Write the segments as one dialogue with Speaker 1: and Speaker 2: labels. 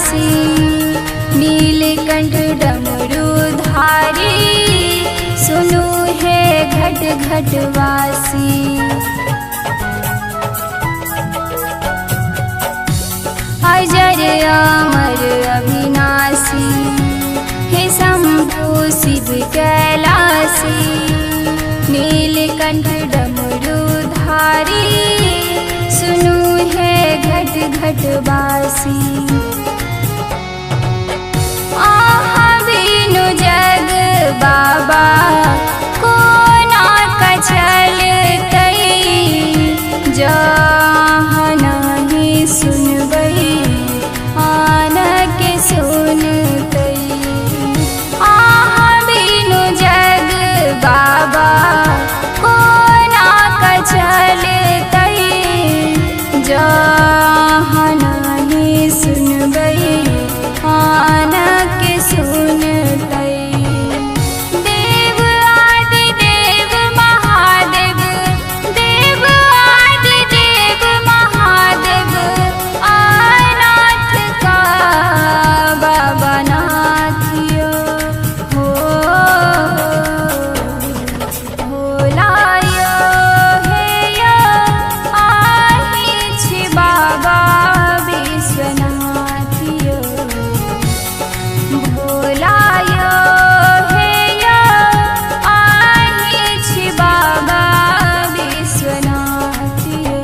Speaker 1: अविनाशी नीलकंठ डमरूधारी सुनो है घट घट वासी। अजर अमर अविनाशी हे शंभु शिव कैलासी नीलकंठ डमरूधारी सुनो है घट घट वासी। आहा बिनु जग बाबा को ना कचलतै जहाँ नहीं सुनबै आन के सुनतै। आहा बिनु जग बाबा को ना कचलतै जहाँ नहीं सुनबै आन के सुनतै। देव आदि देव महादेव देव आदि देव महादेव अनाथ का बाबा नाथियो हो भोलायो हे यो आहि छी बाबा विश्वनाथियो। भोलायो हे यो आहि छी बाबा विश्वनाथियो।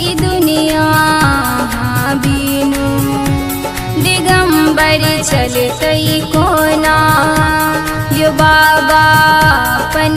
Speaker 1: ई दुनिया बिनु दिगंबर चलतै कोना यो बाबा अपन